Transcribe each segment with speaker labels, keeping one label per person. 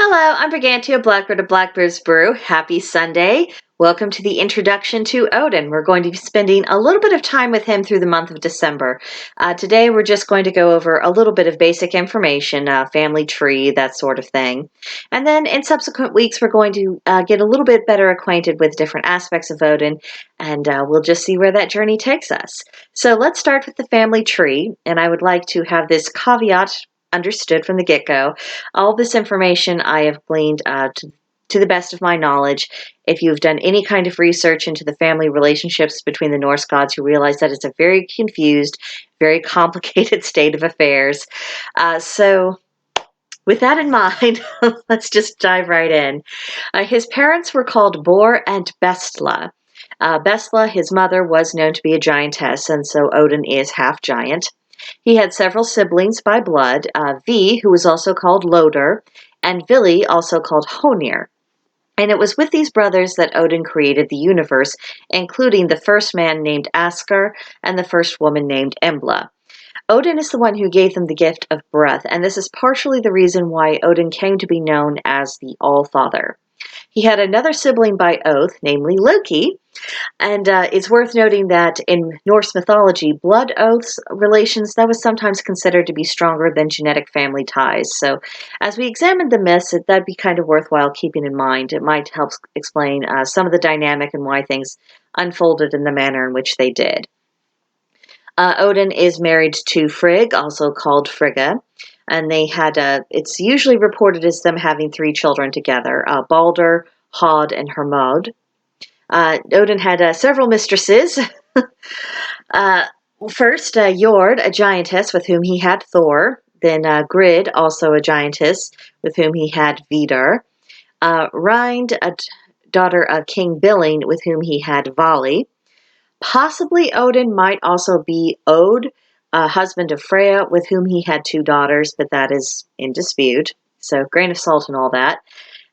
Speaker 1: Hello, I'm Brigantia, Blackbird of Blackbird's Brew. Happy Sunday. Welcome to the introduction to Odin. We're going to be spending a little bit of time with him through the month of December. Today we're just going to go over a little bit of basic information, family tree, that sort of thing. And then in subsequent weeks we're going to get a little bit better acquainted with different aspects of Odin, and we'll just see where that journey takes us. So let's start with the family tree, and I would like to have this caveat understood from the get-go. All this information I have gleaned to the best of my knowledge. If you've done any kind of research into the family relationships between the Norse gods, you realize that it's a very confused, very complicated state of affairs. So with that in mind, let's just dive right in. His parents were called Bor and Bestla. Bestla, his mother, was known to be a giantess, and so Odin is half giant. He had several siblings by blood, V, who was also called Loder, and Vili, also called Honir. And it was with these brothers that Odin created the universe, including the first man named Askr and the first woman named Embla. Odin is the one who gave them the gift of breath, and this is partially the reason why Odin came to be known as the All-Father. He had another sibling by oath, namely Loki, and it's worth noting that in Norse mythology, blood oaths relations, that was sometimes considered to be stronger than genetic family ties. So as we examine the myths, that'd be kind of worthwhile keeping in mind. It might help explain some of the dynamic and why things unfolded in the manner in which they did. Odin is married to Frigg, also called Frigga, and they had, it's usually reported as them having three children together, Balder, Hod, and Hermod. Odin had several mistresses. First, Jord, a giantess with whom he had Thor. Then Grid, also a giantess with whom he had Vidar. Rind, a daughter of King Billing with whom he had Vali. Possibly Odin might also be Od, a husband of Freya with whom he had two daughters, but that is in dispute. So grain of salt and all that.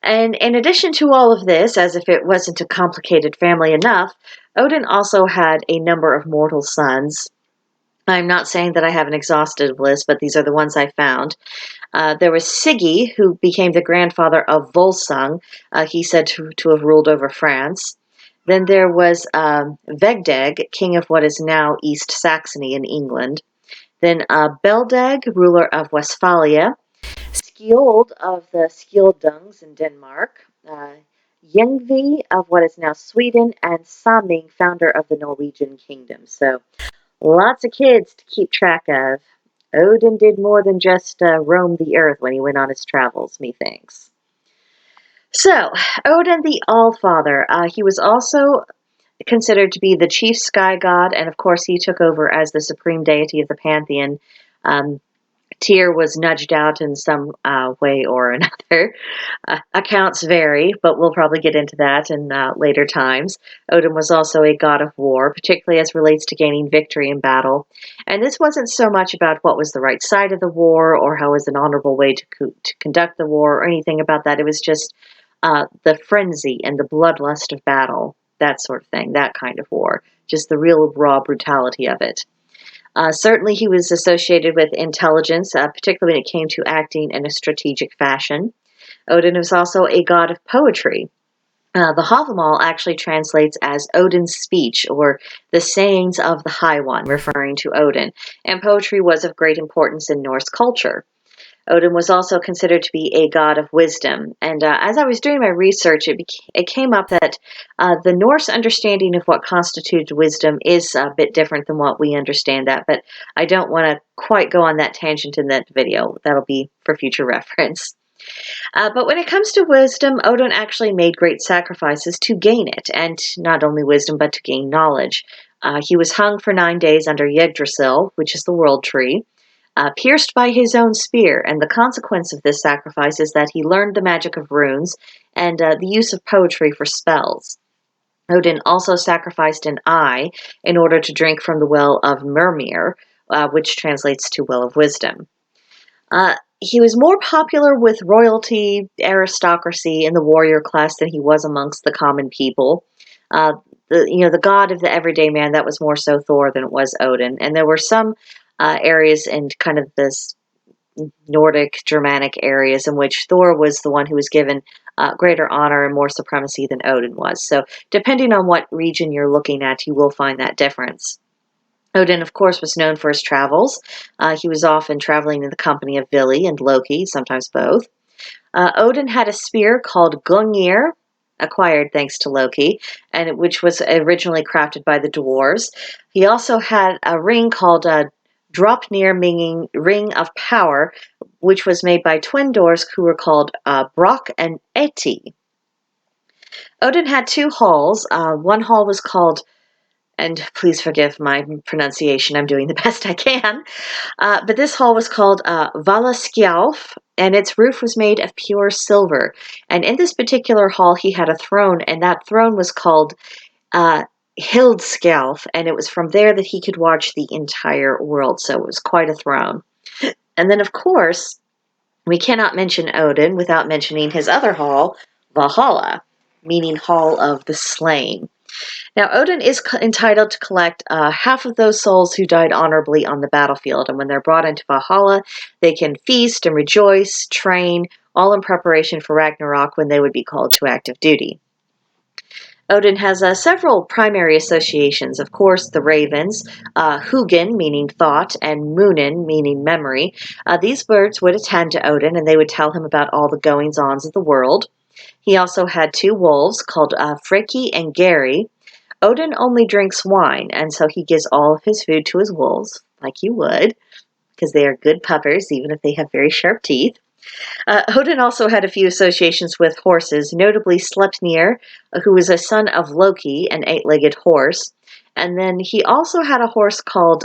Speaker 1: And in addition to all of this, as if it wasn't a complicated family enough, Odin also had a number of mortal sons. I'm not saying that I have an exhaustive list, but these are the ones I found. There was Siggi, who became the grandfather of Volsung. He said to have ruled over France. Then there was Vegdeg, king of what is now East Saxony in England. Then Beldeg, ruler of Westphalia. Skjold of the Skjoldungs in Denmark, Yngvi of what is now Sweden, and Saming, founder of the Norwegian kingdom. So lots of kids to keep track of. Odin did more than just roam the earth when he went on his travels, methinks. So, Odin the All-Father, he was also considered to be the chief sky god, and of course he took over as the supreme deity of the pantheon. Tyr was nudged out in some way or another. Accounts vary, but we'll probably get into that in later times. Odin was also a god of war, particularly as relates to gaining victory in battle. And this wasn't so much about what was the right side of the war or how was an honorable way to conduct the war or anything about that. It was just the frenzy and the bloodlust of battle, that sort of thing, that kind of war. Just the real raw brutality of it. Certainly he was associated with intelligence, particularly when it came to acting in a strategic fashion. Odin was also a god of poetry. The Havamal actually translates as Odin's speech, or the sayings of the High One, referring to Odin, and poetry was of great importance in Norse culture. Odin was also considered to be a god of wisdom, and as I was doing my research, it came up that the Norse understanding of what constituted wisdom is a bit different than what we understand that, but I don't want to quite go on that tangent in that video. That'll be for future reference. But when it comes to wisdom, Odin actually made great sacrifices to gain it, and not only wisdom, but to gain knowledge. He was hung for 9 days under Yggdrasil, which is the world tree, pierced by his own spear, and the consequence of this sacrifice is that he learned the magic of runes and the use of poetry for spells. Odin also sacrificed an eye in order to drink from the well of Myrmir, which translates to well of wisdom. He was more popular with royalty, aristocracy, and the warrior class than he was amongst the common people. The god of the everyday man, that was more so Thor than it was Odin, and there were some areas in kind of this Nordic, Germanic areas in which Thor was the one who was given greater honor and more supremacy than Odin was. So depending on what region you're looking at, you will find that difference. Odin, of course, was known for his travels. He was often traveling in the company of Vili and Loki, sometimes both. Odin had a spear called Gungnir, acquired thanks to Loki, and which was originally crafted by the dwarves. He also had a ring called Dropnir, meaning Ring of Power, which was made by twin dwarves who were called Brock and Eti. Odin had two halls. One hall was called, and please forgive my pronunciation, I'm doing the best I can, but this hall was called Valaskjalf, and its roof was made of pure silver. And in this particular hall, he had a throne, and that throne was called Hildskjalf, and it was from there that he could watch the entire world, so it was quite a throne. And then, of course, we cannot mention Odin without mentioning his other hall, Valhalla, meaning Hall of the Slain. Now, Odin is entitled to collect half of those souls who died honorably on the battlefield, and when they're brought into Valhalla, they can feast and rejoice, train, all in preparation for Ragnarok when they would be called to active duty. Odin has several primary associations. Of course, the ravens, Hugin, meaning thought, and Munin, meaning memory. These birds would attend to Odin, and they would tell him about all the goings-ons of the world. He also had two wolves called Freki and Geri. Odin only drinks wine, and so he gives all of his food to his wolves, like you would, because they are good puppers, even if they have very sharp teeth. Odin also had a few associations with horses, notably Sleipnir, who was a son of Loki, an eight-legged horse. And then he also had a horse called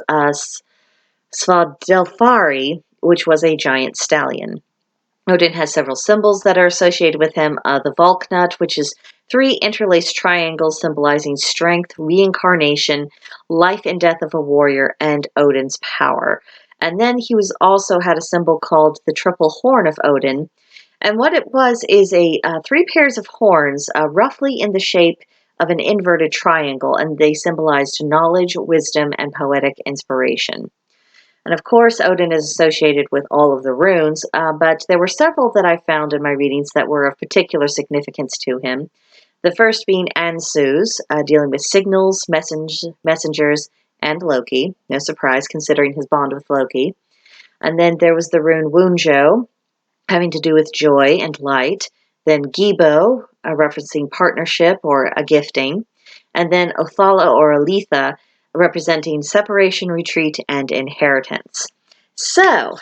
Speaker 1: Svadilfari, which was a giant stallion. Odin has several symbols that are associated with him. The Valknut, which is three interlaced triangles symbolizing strength, reincarnation, life and death of a warrior, and Odin's power. And then he was also had a symbol called the triple horn of Odin. And what it was is three pairs of horns, roughly in the shape of an inverted triangle, and they symbolized knowledge, wisdom, and poetic inspiration. And of course, Odin is associated with all of the runes, but there were several that I found in my readings that were of particular significance to him. The first being Ansu's, dealing with signals, messengers, and Loki. No surprise, considering his bond with Loki. And then there was the rune Wunjo, having to do with joy and light. Then Gibo, referencing partnership or a gifting. And then Othala or Aletha, representing separation, retreat, and inheritance. So,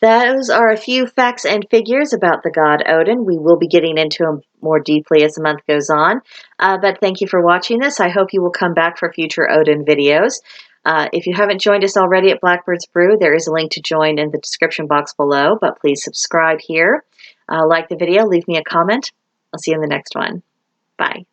Speaker 1: those are a few facts and figures about the god Odin. We will be getting into him more deeply as the month goes on. But thank you for watching this. I hope you will come back for future Odin videos. If you haven't joined us already at Blackbird's Brew, there is a link to join in the description box below, but please subscribe here. Like the video, leave me a comment. I'll see you in the next one. Bye.